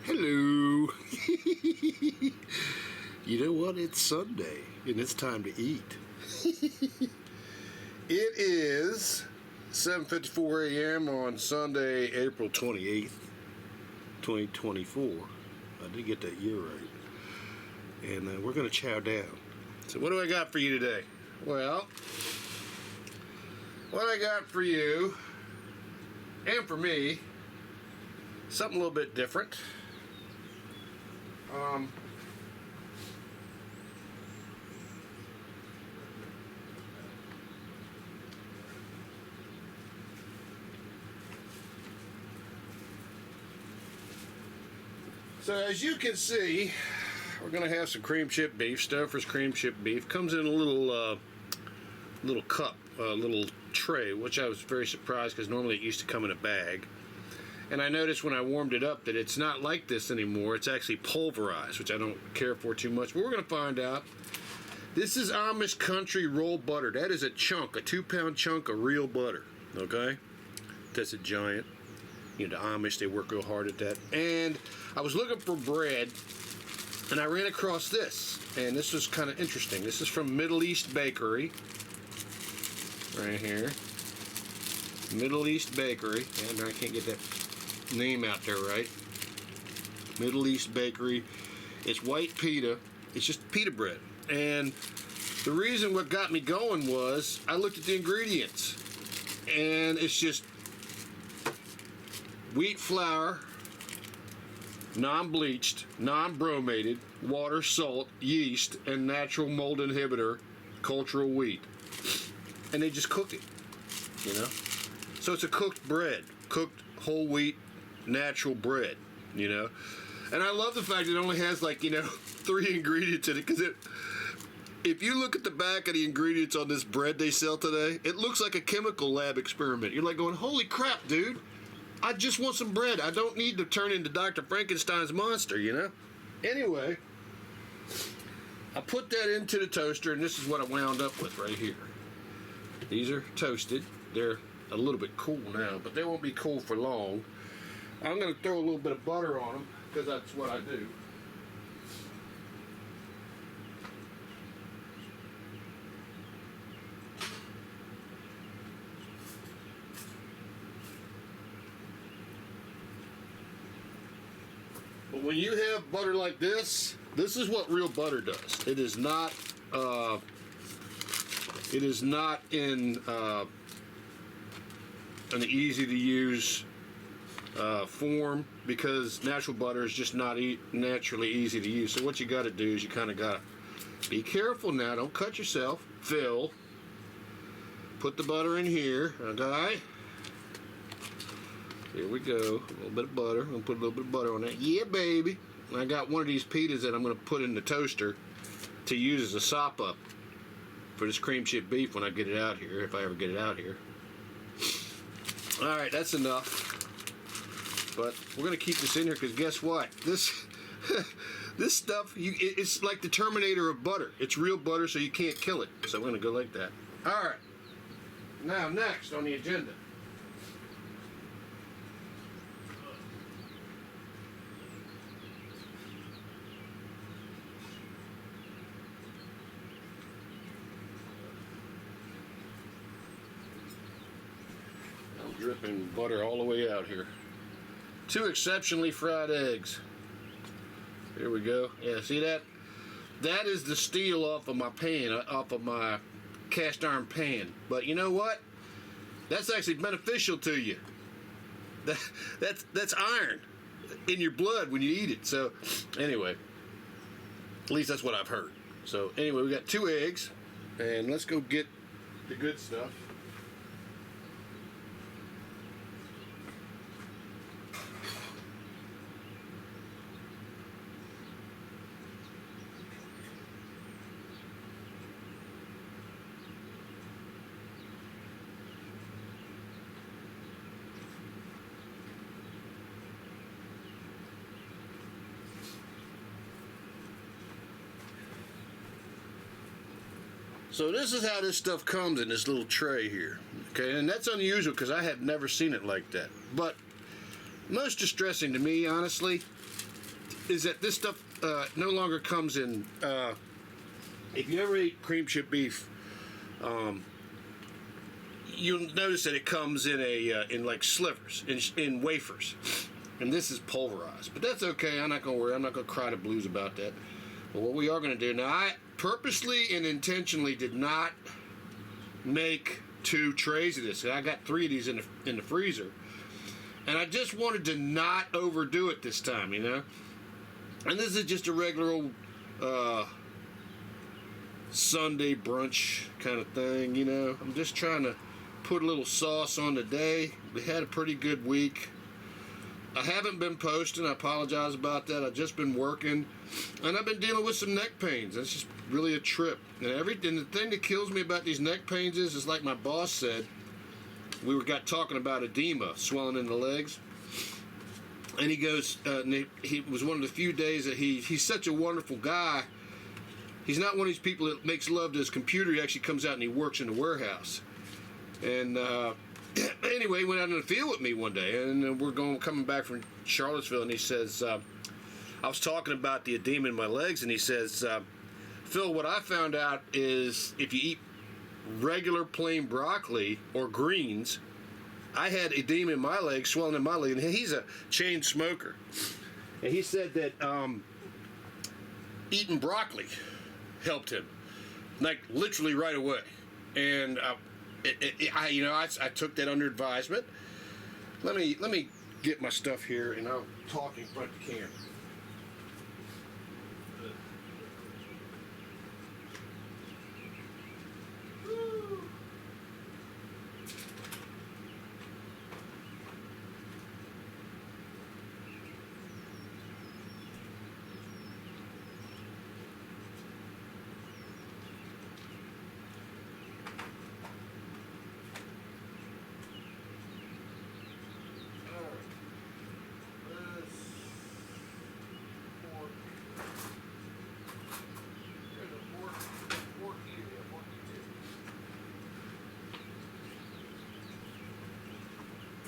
Hello. You know what? It's Sunday and it's time to eat. It is 7:54 a.m. on Sunday, April 28th, 2024. I did get that year right. And we're going to chow down. So what do I got for you today? Well, what I got for you and for me, something a little bit different. So as you can see, we're gonna have some cream chip beef. Stouffer's cream chip beef comes in a little cup, little tray, which I was very surprised because normally it used to come in a bag. And I noticed when I warmed it up that it's not like this anymore. It's actually pulverized, which I don't care for too much. But we're going to find out. This is Amish country rolled butter. That is a chunk, a 2-pound chunk of real butter. Okay? That's a giant. You know, the Amish, they work real hard at that. And I was looking for bread, and I ran across this. And this is kind of interesting. This is from Middle East Bakery. Right here. Middle East Bakery. And I can't get that name out there right. Middle East Bakery. It's white pita. It's just pita bread. And the reason what got me going was I looked at the ingredients, and it's just wheat flour, non-bleached, non-bromated, water, salt, yeast, and natural mold inhibitor, cultural wheat. And they just cook it, you know. So it's a cooked bread, cooked whole wheat natural bread, you know. And I love the fact it only has, like, you know, 3 ingredients in it, because if you look at the back of the ingredients on this bread they sell today, it looks like a chemical lab experiment. You're like going, holy crap, dude, I just want some bread. I don't need to turn into Dr. Frankenstein's monster, you know. Anyway, I put that into the toaster, and this is what I wound up with right here. These are toasted. They're a little bit cool now, but they won't be cool for long. I'm going to throw a little bit of butter on them because that's what I do. But when you have butter like this is what real butter does. It is not in an easy to use form, because natural butter is just not naturally easy to use. So what you got to do is you kind of got to be careful now. Don't cut yourself. Fill. Put the butter in here. Okay. Here we go. A little bit of butter. I'm going to put a little bit of butter on that. Yeah, baby. And I got one of these pitas that I'm going to put in the toaster to use as a sop up for this cream chip beef when I get it out here, if I ever get it out here. All right, that's enough. But we're going to keep this in here because guess what? This stuff, it's like the Terminator of butter. It's real butter, so you can't kill it. So I'm going to go like that. All right. Now, next on the agenda. I'm dripping butter all the way out here. 2 exceptionally fried eggs. Here we go. Yeah, see that? That is the steel off of my pan, off of my cast iron pan. But you know what? That's actually beneficial to you. That's iron in your blood when you eat it. So anyway, at least that's what I've heard. So anyway, we got 2 eggs, and let's go get the good stuff. So this is how this stuff comes in this little tray here. Okay, and that's unusual because I have never seen it like that. But most distressing to me, honestly, is that this stuff no longer comes in. If you ever eat cream chip beef, you'll notice that it comes in in like slivers, in wafers, and this is pulverized. But that's okay. I'm not gonna worry. I'm not gonna cry the blues about that. But what we are gonna do now, I purposely and intentionally did not make 2 trays of this. I got 3 of these in the freezer, and I just wanted to not overdo it this time, you know. And this is just a regular old Sunday brunch kind of thing, you know. I'm just trying to put a little sauce on the day. We had a pretty good week. I haven't been posting. I apologize about that. I've just been working, and I've been dealing with some neck pains. It's just really a trip. And the thing that kills me about these neck pains is like my boss said, we got talking about edema, swelling in the legs. And he goes, he was one of the few days that he's such a wonderful guy. He's not one of these people that makes love to his computer. He actually comes out and he works in the warehouse. And anyway, he went out in the field with me one day, and we're coming back from Charlottesville, and he says, I was talking about the edema in my legs, and he says, Phil, what I found out is if you eat regular plain broccoli or greens, I had edema in my legs, swelling in my leg, and he's a chain smoker. And he said that eating broccoli helped him, like literally right away. And I took that under advisement. Let me get my stuff here, and I'll talk in front of the camera.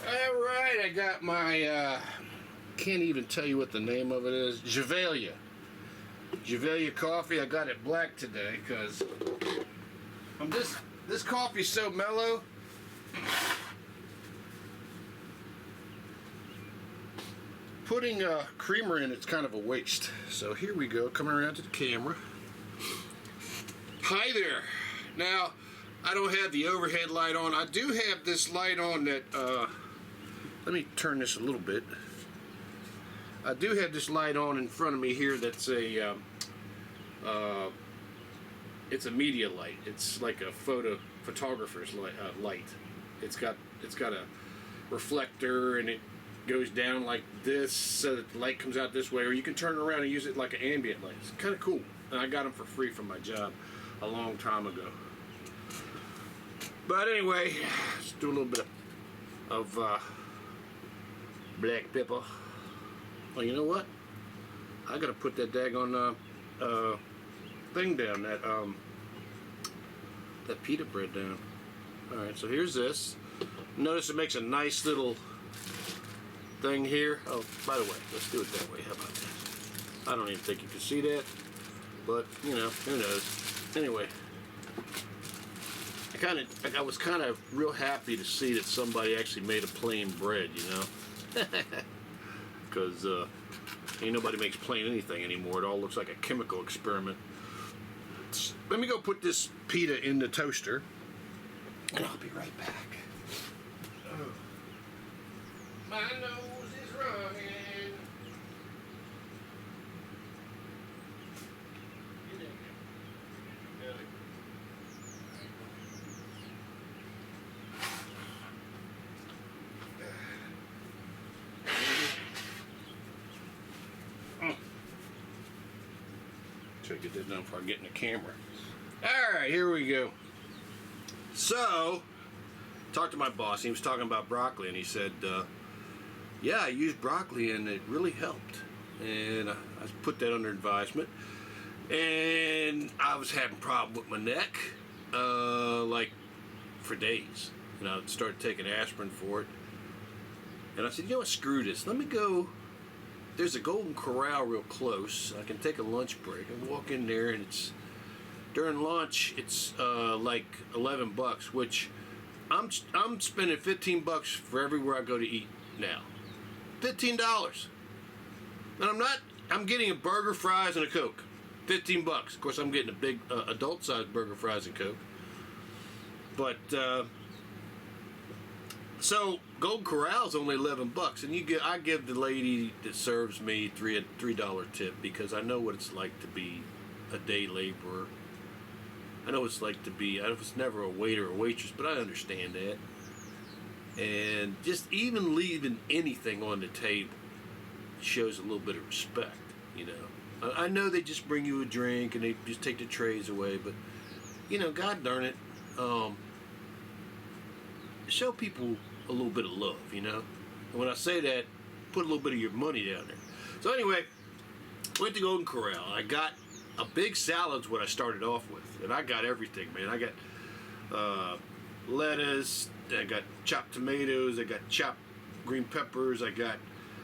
Alright, I got my, can't even tell you what the name of it is, Javelia coffee. I got it black today because this coffee's so mellow. Putting creamer in it's kind of a waste. So here we go, coming around to the camera. Hi there. Now, I don't have the overhead light on. I do have this light on that, let me turn this a little bit. I do have this light on in front of me here that's a, it's a media light. It's like a photographer's light. It's got a reflector, and it goes down like this so that the light comes out this way, or you can turn it around and use it like an ambient light. It's kind of cool, and I got them for free from my job a long time ago. But anyway, let's do a little bit of black pepper. Well, you know what? I gotta put that daggone thing down, that pita bread down. All right, so here's this. Notice it makes a nice little thing here. Oh, by the way, let's do it that way. How about that? I don't even think you can see that, but you know, who knows? Anyway, I was kind of real happy to see that somebody actually made a plain bread, you know, because ain't nobody makes plain anything anymore. It all looks like a chemical experiment. Let me go put this pita in the toaster, and I'll be right back. Oh. My nose is running. Try to get that done before I get in the camera. Alright, here we go. So, talked to my boss. He was talking about broccoli, and he said, yeah, I used broccoli and it really helped. And I put that under advisement. And I was having a problem with my neck, like for days. And I started taking aspirin for it. And I said, you know what, screw this. Let me go there's a Golden Corral real close. I can take a lunch break and walk in there, and it's during lunch. It's like $11, which I'm spending $15 for everywhere I go to eat now. $15, and I'm getting a burger, fries, and a Coke. $15. Of course, I'm getting a big adult-sized burger, fries, and Coke. But so Golden Corral's only $11, and I give the lady that serves me $3 tip because I know what it's like to be a day laborer. I know what it's like to be. I was never a waiter or waitress, but I understand that. And just even leaving anything on the table shows a little bit of respect, you know. I know they just bring you a drink and they just take the trays away, but you know, God darn it, show people a little bit of love, you know. And when I say that, put a little bit of your money down there. So anyway, went to Golden Corral. I got a big salad's what I started off with, and I got everything, man. I got lettuce, I got chopped tomatoes, I got chopped green peppers, I got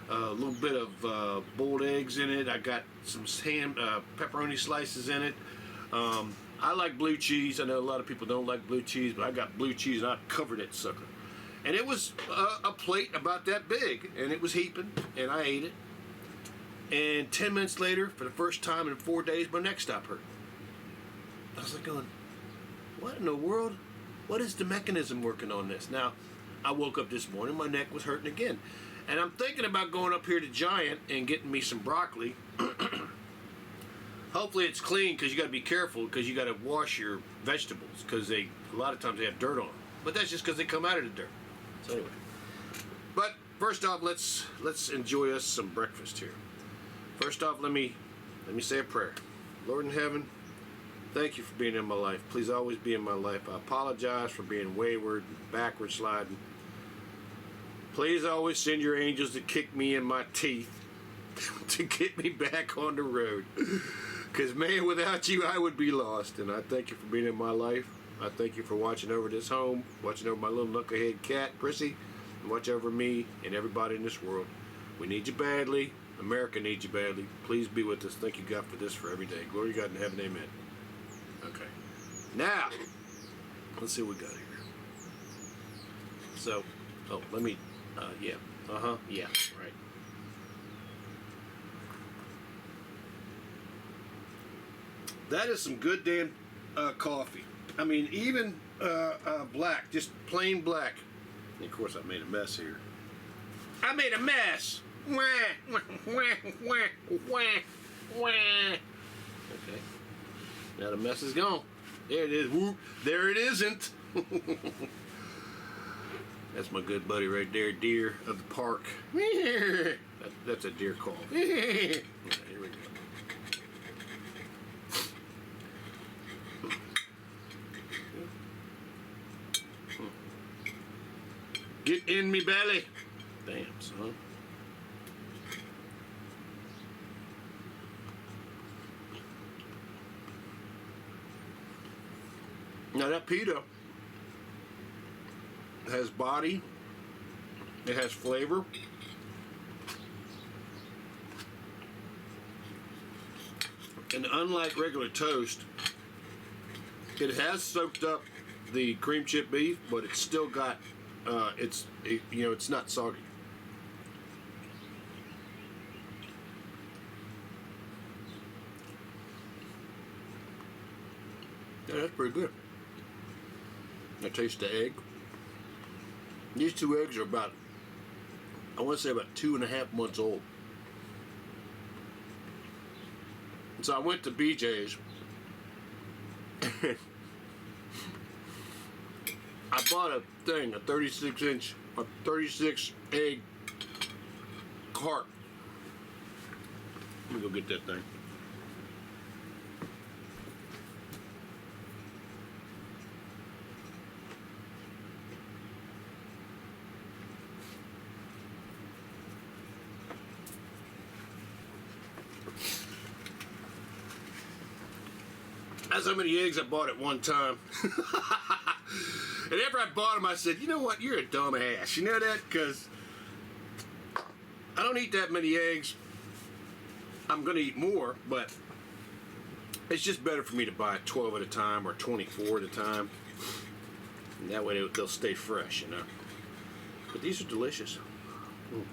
a little bit of boiled eggs in it. I got some pepperoni slices in it. I like blue cheese. I know a lot of people don't like blue cheese, but I got blue cheese and I covered that sucker. And it was a plate about that big, and it was heaping, and I ate it. And 10 minutes later, for the first time in 4 days, my neck stopped hurting. I was like going, what in the world? What is the mechanism working on this? Now, I woke up this morning, my neck was hurting again. And I'm thinking about going up here to Giant and getting me some broccoli. Hopefully it's clean, because you got to be careful, because you got to wash your vegetables, because a lot of times they have dirt on them. But that's just because they come out of the dirt. So anyway. But first off, let's enjoy us some breakfast here. First off, let me say a prayer. Lord in heaven, thank you for being in my life. Please always be in my life. I apologize for being wayward and backward sliding. Please always send your angels to kick me in my teeth to get me back on the road. Because, man, without you, I would be lost. And I thank you for being in my life. I thank you for watching over this home, watching over my little knucklehead cat, Prissy, and watch over me and everybody in this world. We need you badly. America needs you badly. Please be with us. Thank you, God, for this for every day. Glory to God in heaven. Amen. Okay. Now, let's see what we got here. So, let me, yeah. Yeah, right. That is some good damn coffee. I mean, even black, just plain black. And of course, I made a mess here. I made a mess. Wah, wah, wah, wah, wah, wah. Okay. Now the mess is gone. There it is. Whoop. There it isn't. That's my good buddy right there, deer of the park. That's a deer call. Okay, here we go. Get in me belly. Damn, son. Now that pita has body, it has flavor, and unlike regular toast, it has soaked up the cream chip beef, but it's still got, it's not soggy. Yeah, that's pretty good. I taste the egg. These two eggs are about, I want to say about 2.5 months old. So I went to BJ's. I bought a 36 egg cart. Let me go get that thing. That's how many eggs I bought at one time. And after I bought them, I said, you know what? You're a dumb ass. You know that? Because I don't eat that many eggs. I'm going to eat more, but it's just better for me to buy 12 at a time or 24 at a time. And that way they'll stay fresh, you know. But these are delicious. Mm.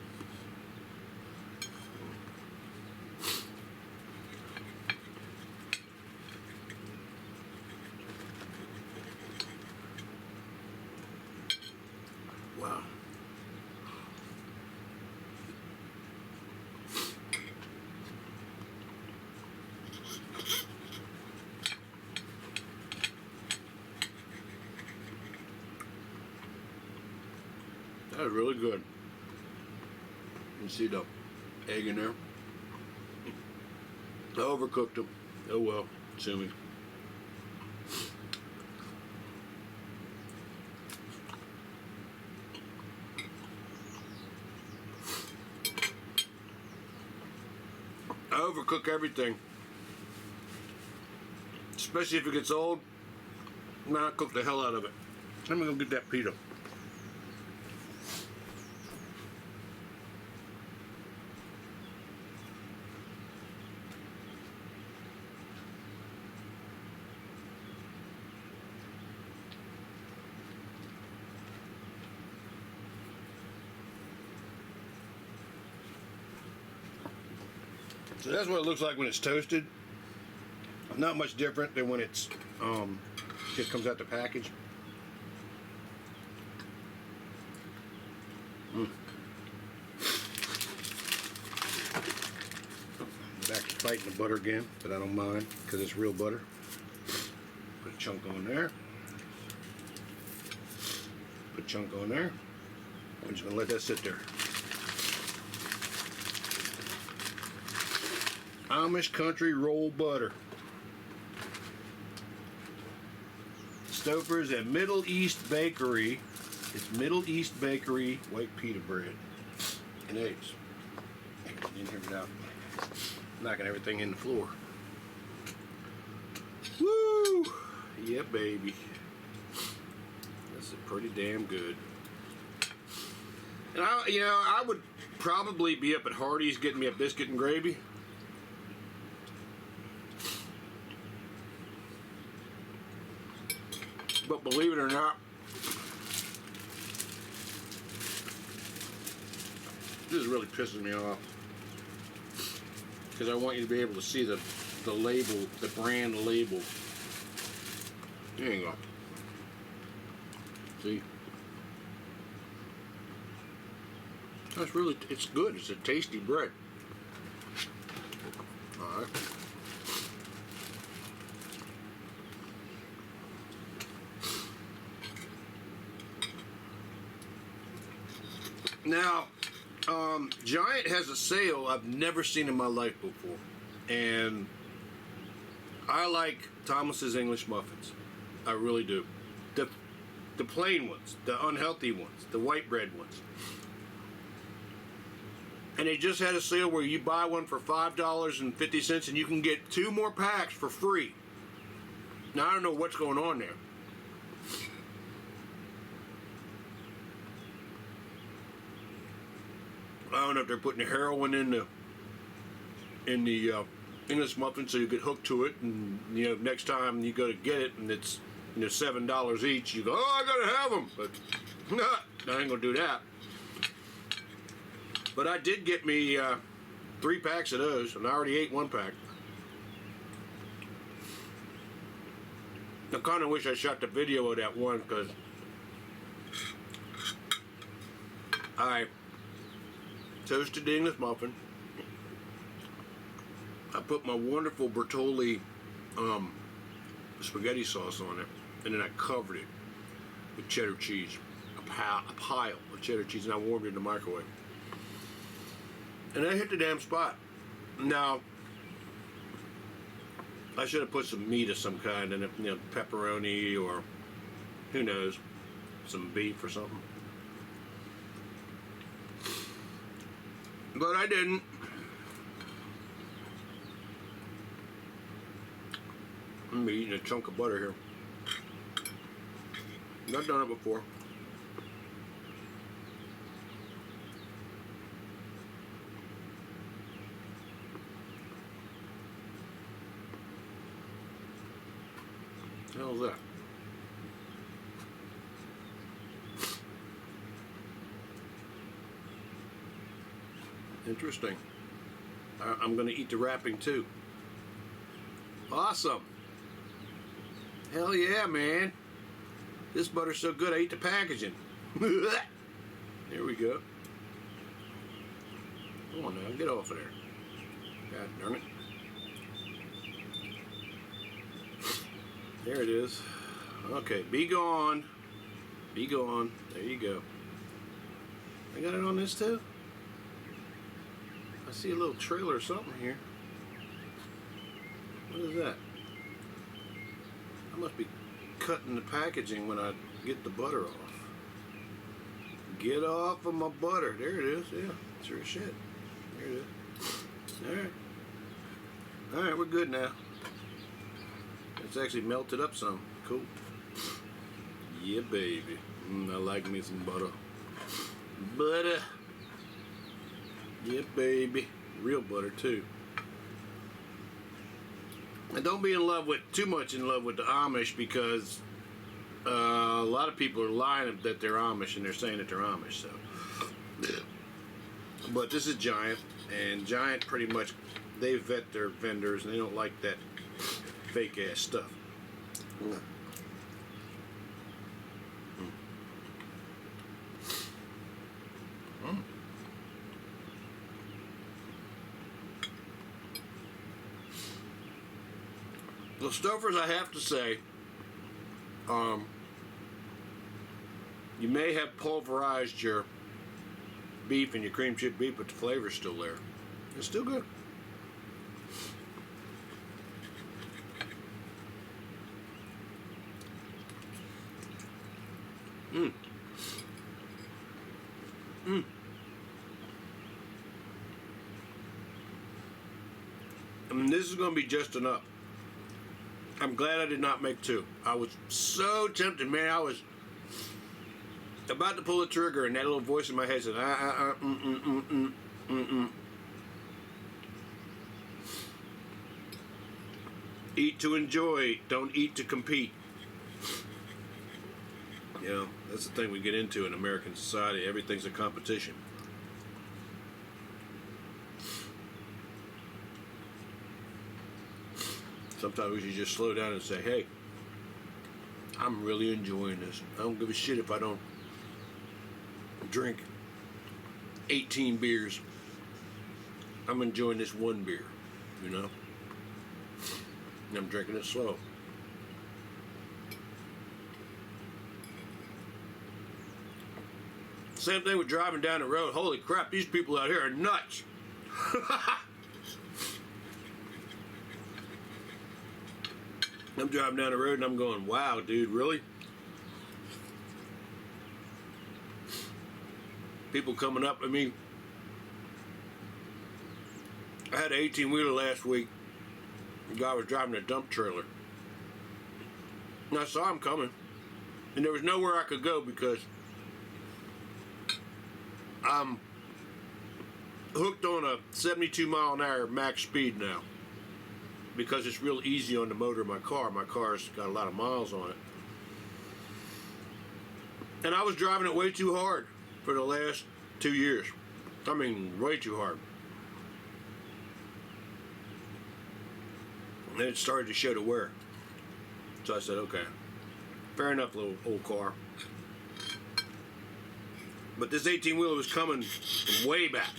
Wow. That was really good. You see the egg in there? I overcooked them. Oh well, sue me. I overcook everything. Especially if it gets old. Now I cook the hell out of it. I'm gonna go get that pita. So that's what it looks like when it's toasted. Not much different than when it's just comes out the package. Back to fighting the butter again, but I don't mind because it's real butter. Put a chunk on there. Put a chunk on there. I'm just gonna let that sit there. Amish country roll butter. Stouffer's at Middle East Bakery. It's Middle East Bakery white pita bread and eggs. In here without knocking everything in the floor. Woo! Yeah, baby. This is pretty damn good. And I would probably be up at Hardee's getting me a biscuit and gravy. But believe it or not, this is really pissing me off because I want you to be able to see the label, the brand label. There you go. See? It's good. It's a tasty bread. All right. Now, Giant has a sale I've never seen in my life before, and I like Thomas's English muffins. I really do. The plain ones, the unhealthy ones, the white bread ones. And they just had a sale where you buy one for $5.50 and you can get 2 more packs for free. Now, I don't know what's going on there. I don't know if they're putting heroin in the English muffin so you get hooked to it, and next time you go to get it and it's $7 each, you go, oh, I gotta have them. But I ain't gonna do that. But I did get me 3 packs of those, and I already ate 1 pack. I kind of wish I shot the video of that one because I toasted the English muffin. I put my wonderful Bertolli spaghetti sauce on it, and then I covered it with cheddar cheese, a pile of cheddar cheese, and I warmed it in the microwave. And I hit the damn spot. Now, I should have put some meat of some kind in it, pepperoni or who knows, some beef or something. But I didn't. I'm eating a chunk of butter here. I've done it before. What the hell is that? Interesting. I'm going to eat the wrapping too. Awesome. Hell yeah, man. This butter's so good I eat the packaging. There we go. Come on now, get off of there. God darn it. There it is. Okay, be gone. Be gone. There you go. I got it on this too? I see a little trailer or something here. What is that? I must be cutting the packaging when I get the butter off. Get off of my butter. There it is. Yeah, sure as shit. There it is. Alright. Alright, we're good now. It's actually melted up some. Cool. Yeah, baby. I like me some butter. Butter. Yeah, baby. Real butter, too. And don't be too much in love with the Amish, because a lot of people are lying that they're Amish and they're saying that they're Amish. So, but this is Giant, and Giant pretty much, they vet their vendors and they don't like that fake ass stuff. The Stouffer's, I have to say, you may have pulverized your beef and your cream chip beef, but the flavor's still there. It's still good. I mean, this is going to be just enough. I'm glad I did not make two. I was so tempted, man. I was about to pull the trigger, and that little voice in my head said, Eat to enjoy, don't eat to compete. You know, that's the thing we get into in American society. Everything's a competition. Sometimes we should just slow down and say, hey, I'm really enjoying this. I don't give a shit if I don't drink 18 beers. I'm enjoying this one beer, you know? And I'm drinking it slow. Same thing with driving down the road. Holy crap, these people out here are nuts. I'm driving down the road and I'm going, wow, dude, really? People coming up. I mean, I had an 18-wheeler last week. The guy was driving a dump trailer. And I saw him coming. And there was nowhere I could go because I'm hooked on a 72 mile an hour max speed now. Because it's real easy on the motor of my car. My car's got a lot of miles on it. And I was driving it way too hard for the last 2 years. I mean, way too hard. And then it started to show the wear. So I said, okay, fair enough, little old car. But this 18-wheeler was coming from way back.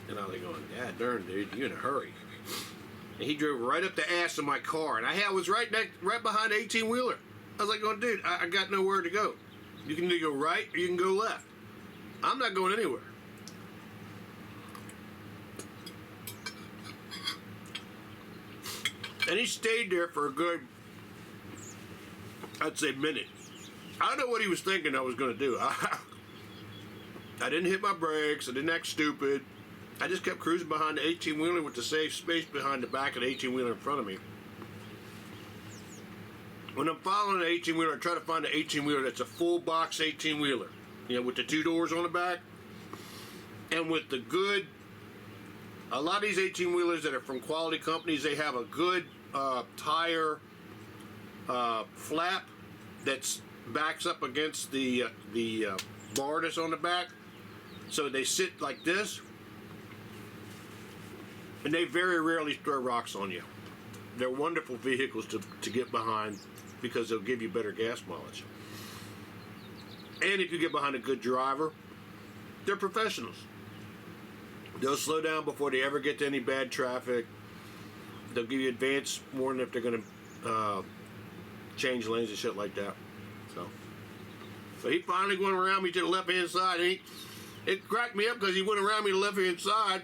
And I was going, God darn, dude, you in a hurry. And he drove right up the ass of my car. And I was right behind the 18-wheeler. I was like, going, dude, I got nowhere to go. You can either go right or you can go left. I'm not going anywhere. And he stayed there for a good, I'd say, minute. I don't know what he was thinking I was going to do. I didn't hit my brakes. I didn't act stupid. I just kept cruising behind the 18-wheeler with the safe space behind the back of the 18-wheeler in front of me. When I'm following the 18-wheeler, I try to find the 18-wheeler that's a full box 18-wheeler. You know, with the 2 doors on the back. And with the good, a lot of these 18-wheelers that are from quality companies, they have a good tire flap that's backs up against the bar that's on the back, so they sit like this, and they very rarely throw rocks on you. They're wonderful vehicles to get behind because they'll give you better gas mileage. And if you get behind a good driver, they're professionals. They'll slow down before they ever get to any bad traffic. They'll give you advance warning if they're going to change lanes and shit like that. So he finally went around me to the left-hand side. And it cracked me up because he went around me to the left-hand side,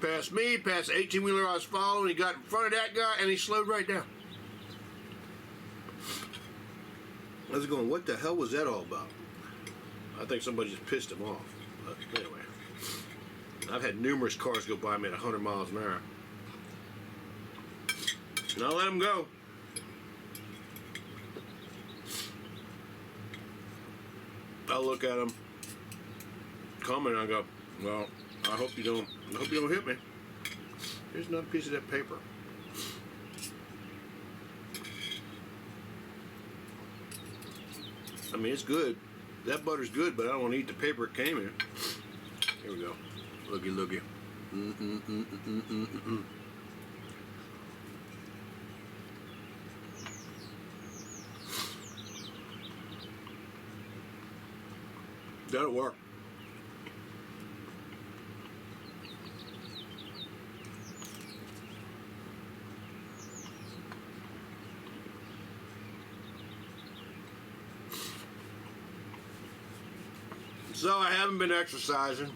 past me, past the 18-wheeler I was following. He got in front of that guy, and he slowed right down. I was going, what the hell was that all about? I think somebody just pissed him off. But anyway, I've had numerous cars go by me at 100 miles an hour. And I'll let them go. I'll look at them, comment, and I go, well, I hope you don't hit me. Here's another piece of that paper. I mean, it's good. That butter's good, but I don't want to eat the paper it came in. Here we go. Looky, looky. That'll work. So I haven't been exercising,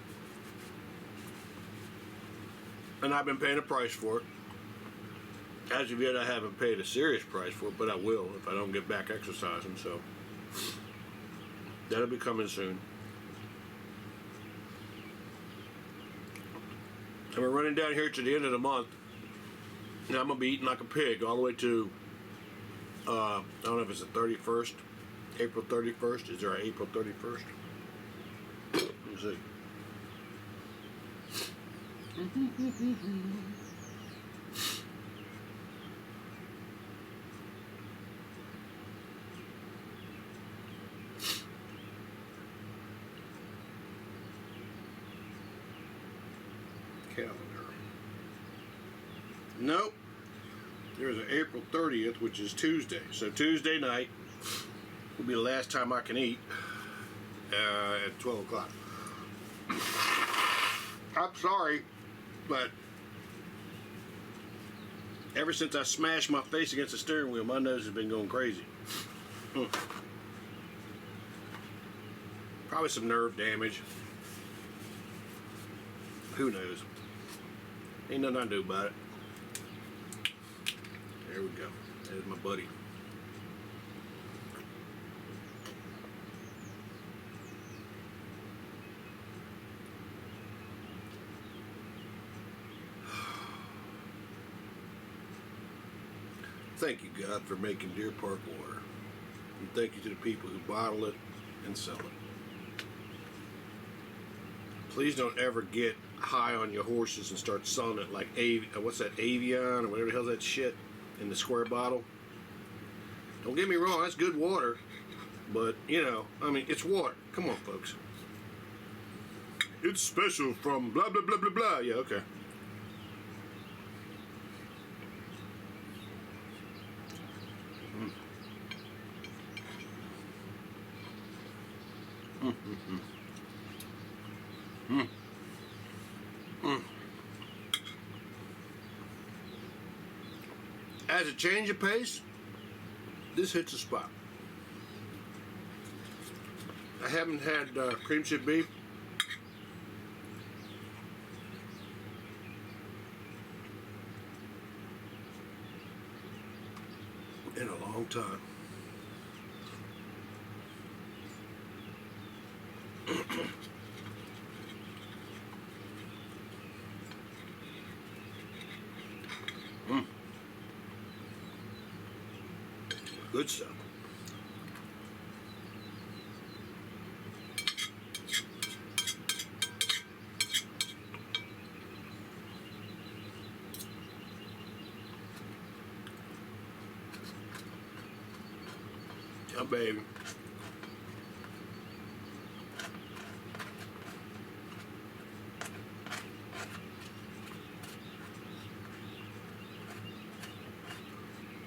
and I've been paying a price for it. As of yet, I haven't paid a serious price for it, but I will if I don't get back exercising, so that'll be coming soon. And we're running down here to the end of the month, and I'm going to be eating like a pig all the way to, I don't know if it's the 31st, April 31st. Is there an April 31st? Let me see. Calendar. Nope. There's an April 30th, which is Tuesday. So Tuesday night will be the last time I can eat at 12 o'clock. I'm sorry, but ever since I smashed my face against the steering wheel, my nose has been going crazy. Probably some nerve damage. Who knows? Ain't nothing I can do about it. There we go. There's my buddy. Thank you, God, for making Deer Park water. And thank you to the people who bottle it and sell it. Please don't ever get high on your horses and start selling it like what's that, Avion or whatever the hell's that shit in the square bottle. Don't get me wrong, that's good water, but you know, I mean, it's water. Come on, folks. It's special from blah blah blah blah blah. Yeah, okay. As a change of pace, this hits a spot. I haven't had cream chip beef in a long time. Good stuff. baby.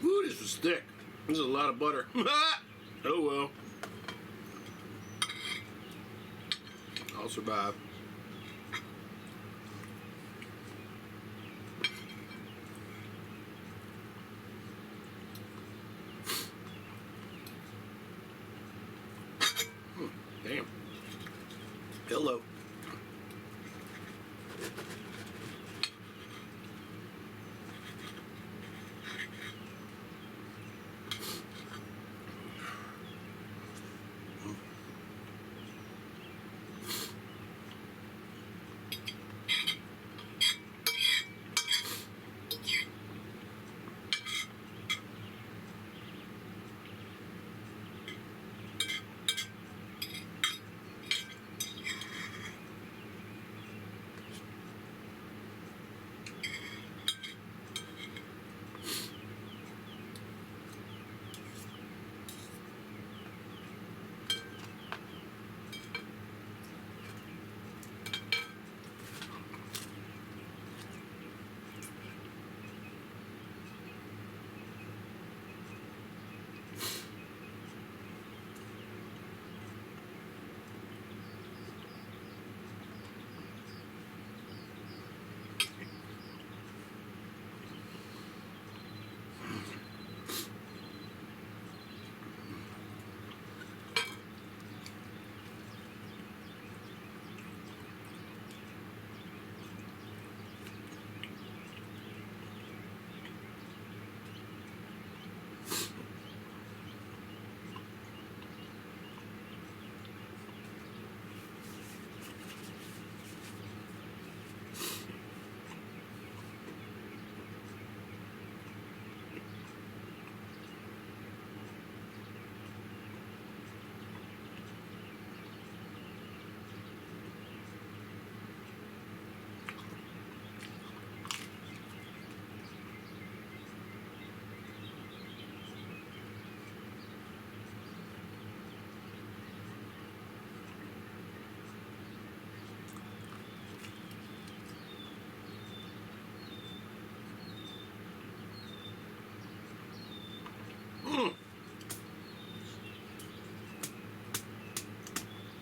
Ooh, this was thick. This is a lot of butter. Oh well. I'll survive. Damn. Hello.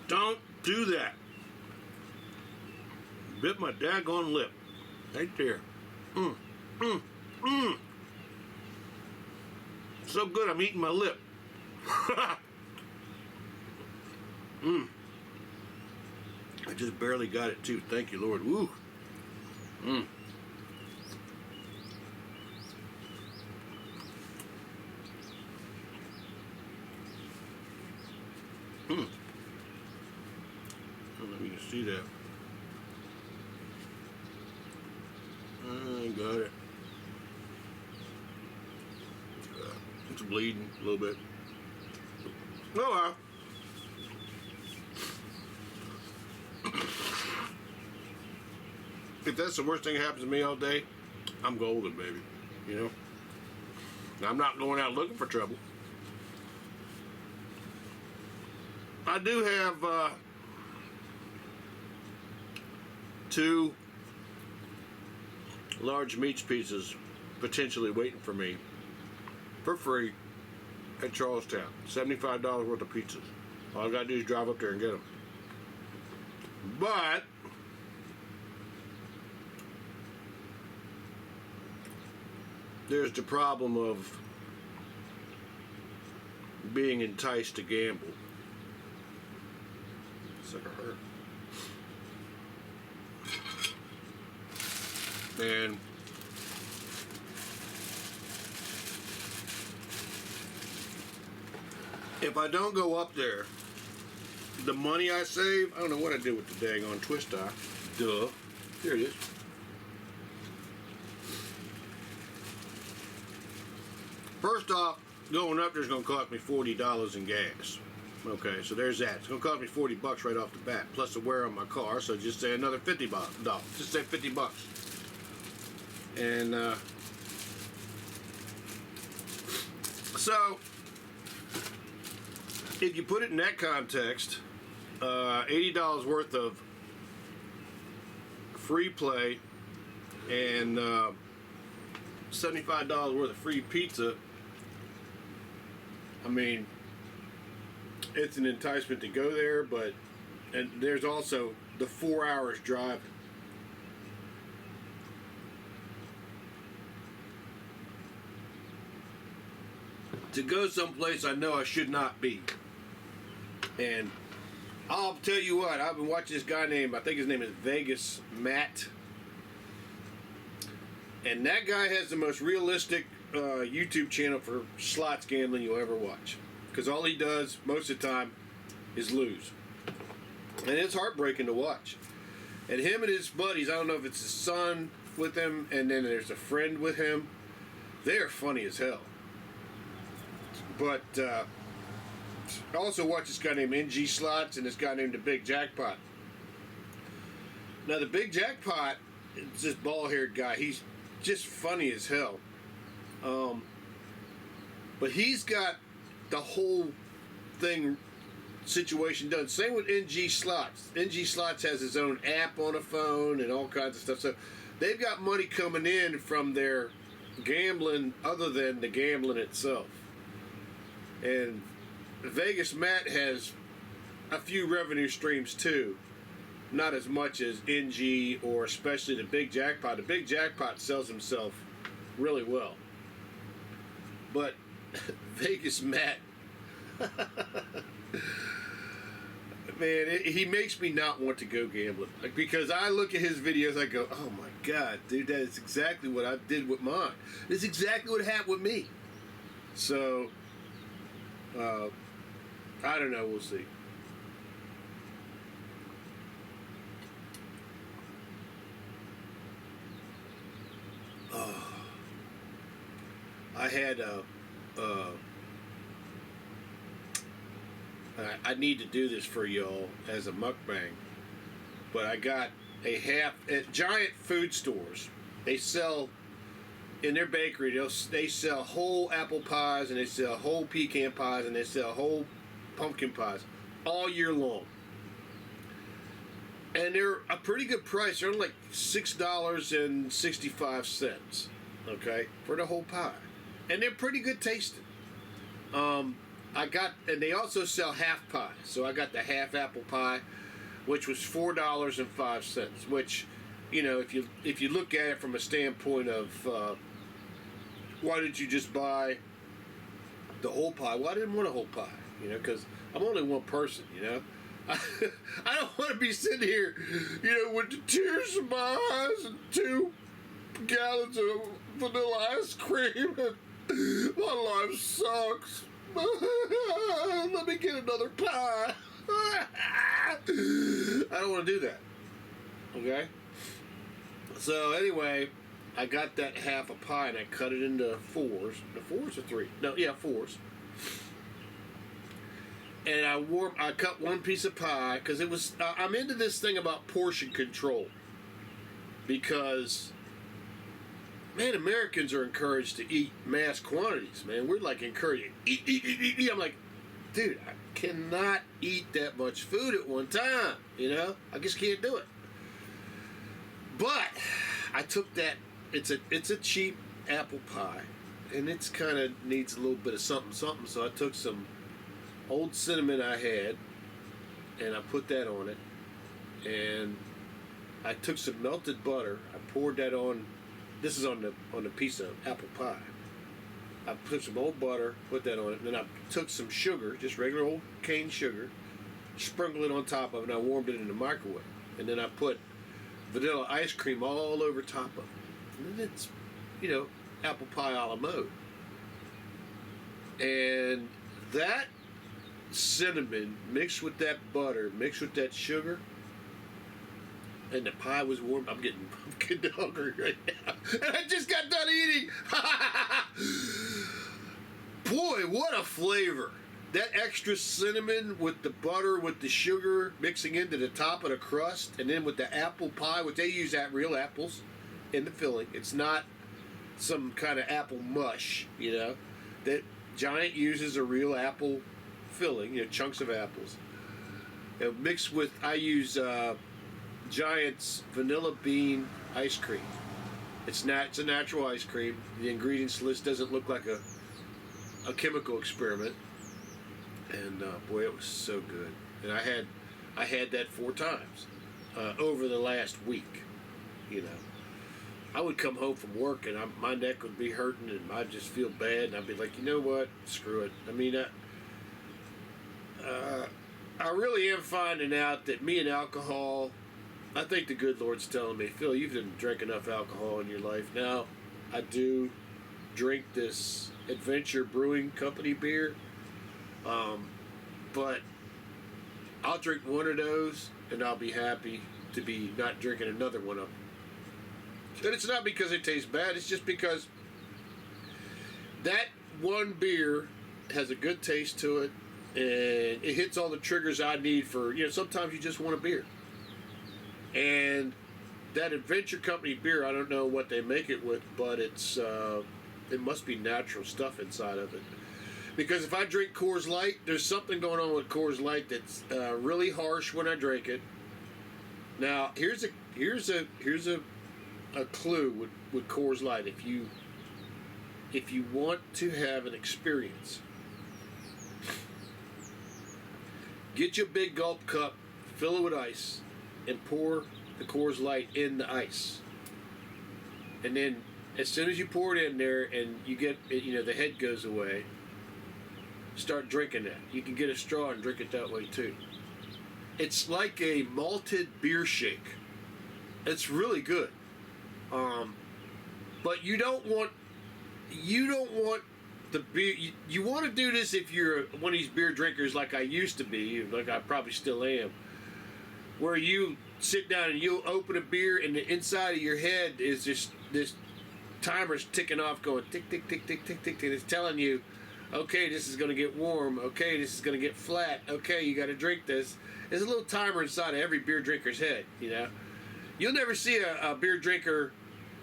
Don't do that. Bit my daggone lip. Right there. So good I'm eating my lip. I just barely got it too. Thank you, Lord. Woo. Let me see that. I got it. It's bleeding a little bit. Oh well. If that's the worst thing that happens to me all day, I'm golden, baby. You know? Now, I'm not going out looking for trouble. I do have two large meats pieces potentially waiting for me for free at Charlestown. $75 worth of pizzas. All I gotta do is drive up there and get them. But there's the problem of being enticed to gamble. Sucker hurt. And if I don't go up there, the money I save, I don't know what I did with the daggone twist tie. Duh. Here it is. First off, going up there's going to cost me $40 in gas. Okay, so there's that. It's going to cost me $40 right off the bat, plus the wear on my car, so just say another $50. Just say $50. And, so, if you put it in that context, $80 worth of free play and $75 worth of free pizza, I mean, it's an enticement to go there, and there's also the 4 hours driving. To go someplace I know I should not be. And I'll tell you what, I've been watching this guy named, I think his name is Vegas Matt. And that guy has the most realistic YouTube channel for slots gambling you'll ever watch. Because all he does most of the time is lose. And it's heartbreaking to watch. And him and his buddies, I don't know if it's his son with him, and then there's a friend with him. They're funny as hell. But I also watch this guy named NG Slots and this guy named the Big Jackpot. Now the Big Jackpot is this bald-haired guy. He's just funny as hell. But he's got the whole thing situation done. Same with NG Slots. NG Slots has his own app on a phone and all kinds of stuff. So they've got money coming in from their gambling other than the gambling itself. And Vegas Matt has a few revenue streams too. Not as much as NG or especially the Big Jackpot. The Big Jackpot sells himself really well. But Vegas Matt, man, he makes me not want to go gambling. Like, because I look at his videos, I go, oh my God, dude, that is exactly what I did with mine. It's exactly what happened with me. So, I don't know, we'll see. I had I need to do this for y'all as a mukbang, but I got at giant food stores. They sell in their bakery. They sell whole apple pies, and they sell whole pecan pies, and they sell whole pumpkin pies all year long. And they're a pretty good price. They're like $6.65, okay, for the whole pie. And they're pretty good tasting. And they also sell half pie. So I got the half apple pie, which was $4.05. Which, you know, if you look at it from a standpoint of why did you just buy the whole pie? Well, I didn't want a whole pie, you know, because I'm only one person, you know. I don't want to be sitting here, you know, with the tears in my eyes and 2 gallons of vanilla ice cream. My life sucks. Let me get another pie. I don't want to do that. Okay? So anyway, I got that half a pie and I cut it into 4s. The 4s or 3? No, yeah, 4s. And I cut one piece of pie because it was. I'm into this thing about portion control because, man, Americans are encouraged to eat mass quantities. Man, we're like encouraged eat. I'm like, dude, I cannot eat that much food at one time. You know, I just can't do it. But I took that. It's a cheap apple pie, and it's kind of needs a little bit of something. So I took some old cinnamon I had, and I put that on it, and I took some melted butter. I poured that on. This is on the piece of apple pie. I put some old butter, put that on it, and then I took some sugar, just regular old cane sugar, sprinkled it on top of it, and I warmed it in the microwave. And then I put vanilla ice cream all over top of it. And then it's, you know, apple pie a la mode. And that cinnamon mixed with that butter, mixed with that sugar, and the pie was warm. I'm getting hungry right now. And I just got done eating. Boy, what a flavor. That extra cinnamon with the butter, with the sugar mixing into the top of the crust, and then with the apple pie, which they use real apples in the filling. It's not some kind of apple mush, you know. That Giant uses a real apple filling, chunks of apples, mixed with, I use Giant's vanilla bean ice cream. It's a natural ice cream. The ingredients list doesn't look like a chemical experiment. And boy, it was so good. And I had that 4 times over the last week. I would come home from work and my neck would be hurting and I'd just feel bad, and I'd be like, you know what? Screw it. I mean, I really am finding out that me and alcohol, I think the good Lord's telling me, Phil, you've didn't drink enough alcohol in your life. Now, I do drink this Adventure Brewing Company beer, but I'll drink one of those and I'll be happy to be not drinking another one of them. And it's not because it tastes bad, it's just because that one beer has a good taste to it, and it hits all the triggers I need for, sometimes you just want a beer. And that Adventure Company beer, I don't know what they make it with, but it must be natural stuff inside of it. Because if I drink Coors Light, there's something going on with Coors Light that's really harsh when I drink it. Now, here's a clue with Coors Light. If you want to have an experience, get your big gulp cup, fill it with ice, and pour the Coors Light in the ice. And then as soon as you pour it in there and you get it, the head goes away, start drinking that. You can get a straw and drink it that way too. It's like a malted beer shake. It's really good. But you don't want the beer. You want to do this if you're one of these beer drinkers like I used to be, like I probably still am, where you sit down and you'll open a beer and the inside of your head is just this timer's ticking off, going tick tick tick tick tick tick, and it's telling you, okay, this is going to get warm. Okay, this is going to get flat. Okay, you got to drink this. There's a little timer inside of every beer drinker's head. You'll never see a beer drinker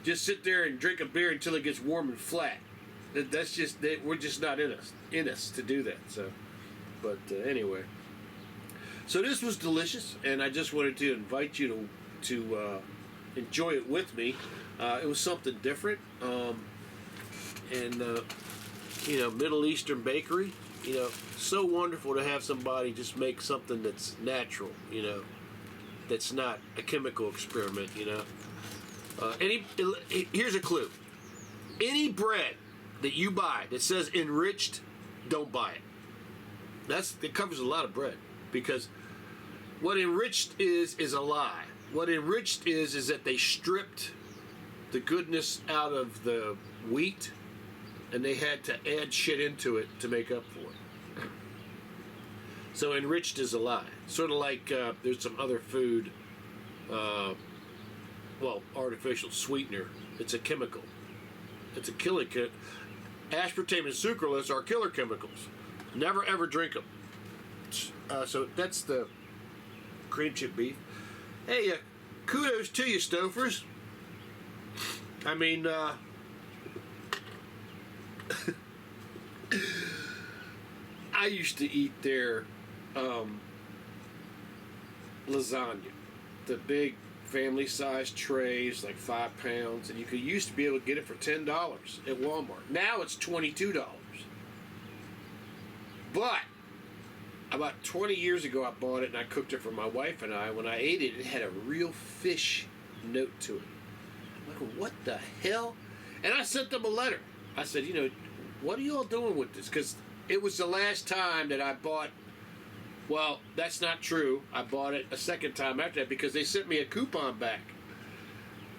just sit there and drink a beer until it gets warm and flat. That's just we're just not in us to do that. So, but anyway, so this was delicious, and I just wanted to invite you to enjoy it with me. It was something different, and Middle Eastern bakery. So wonderful to have somebody just make something that's natural. That's not a chemical experiment. Here's a clue. Any bread that you buy that says enriched, don't buy it. It covers a lot of bread, because what enriched is a lie. What enriched is that they stripped the goodness out of the wheat and they had to add shit into it to make up for it. So enriched is a lie. Sort of like there's some other food, artificial sweetener. It's a chemical. It's a killer. Aspartame and sucralose are killer chemicals. Never ever drink them. So that's the cream chip beef. Hey, kudos to you, Stofers. I mean, I used to eat their lasagna, the big family-sized trays, like 5 pounds, and you used to be able to get it for $10 at Walmart. Now it's $22. But about 20 years ago, I bought it and I cooked it for my wife and I. When I ate it, it had a real fish note to it. I'm like, what the hell? And I sent them a letter. I said, what are you all doing with this? Because it was the last time that I bought. Well, that's not true. I bought it a second time after that because they sent me a coupon back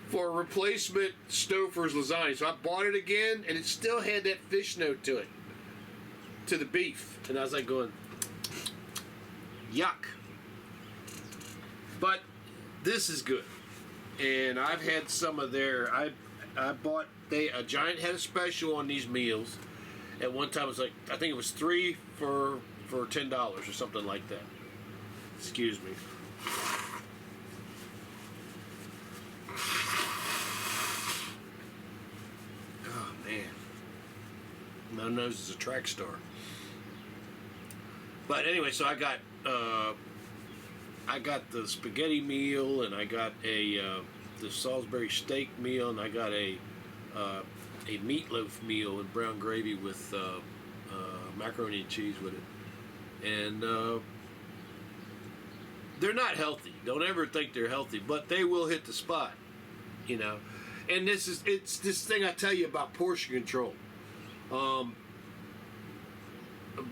for a replacement Stouffer's lasagna. So I bought it again, and it still had that fish note to it, to the beef. And I was like going, yuck. But this is good. And I've had some of their, I bought, a Giant had a special on these meals. At one time it was like, I think it was 3 for $10 or something like that. Excuse me. Oh man, my nose is a track star. But anyway, so I got the spaghetti meal, and I got the Salisbury steak meal, and I got a meatloaf meal with brown gravy with macaroni and cheese with it. And they're not healthy. Don't ever think they're healthy, but they will hit the spot, you know. And it's this thing I tell you about portion control.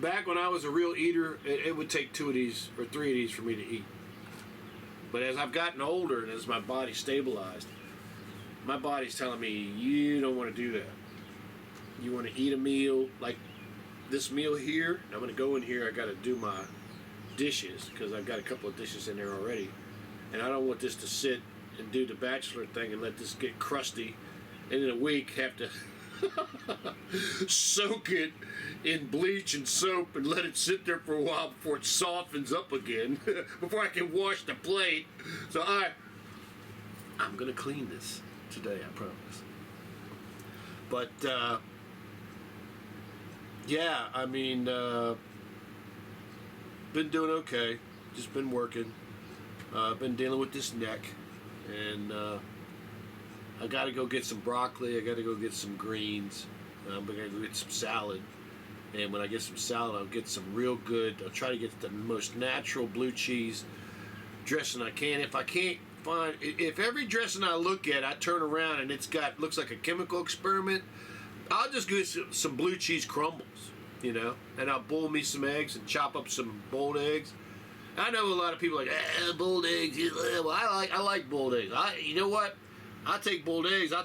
Back when I was a real eater, it would take 2 of these or 3 of these for me to eat. But as I've gotten older and as my body stabilized, my body's telling me, you don't want to do that. You want to eat a meal like this meal here. I'm going to go in here. I got to do my dishes because I've got a couple of dishes in there already. And I don't want this to sit and do the bachelor thing and let this get crusty. And in a week have to soak it in bleach and soap and let it sit there for a while before it softens up again before I can wash the plate. So I'm gonna clean this today, I promise. But yeah, I mean, been doing okay. Just been working. Been dealing with this neck, and I got to go get some broccoli. I got to go get some greens. I'm going to go get some salad. And when I get some salad, I'll get some real good. I'll try to get the most natural blue cheese dressing I can. If I can't find, if every dressing I look at, I turn around and looks like a chemical experiment, I'll just get some blue cheese crumbles, you know, and I'll boil me some eggs and chop up some boiled eggs. I know a lot of people are like, boiled eggs. Well, I like boiled eggs. You know what? I take boiled eggs. I'll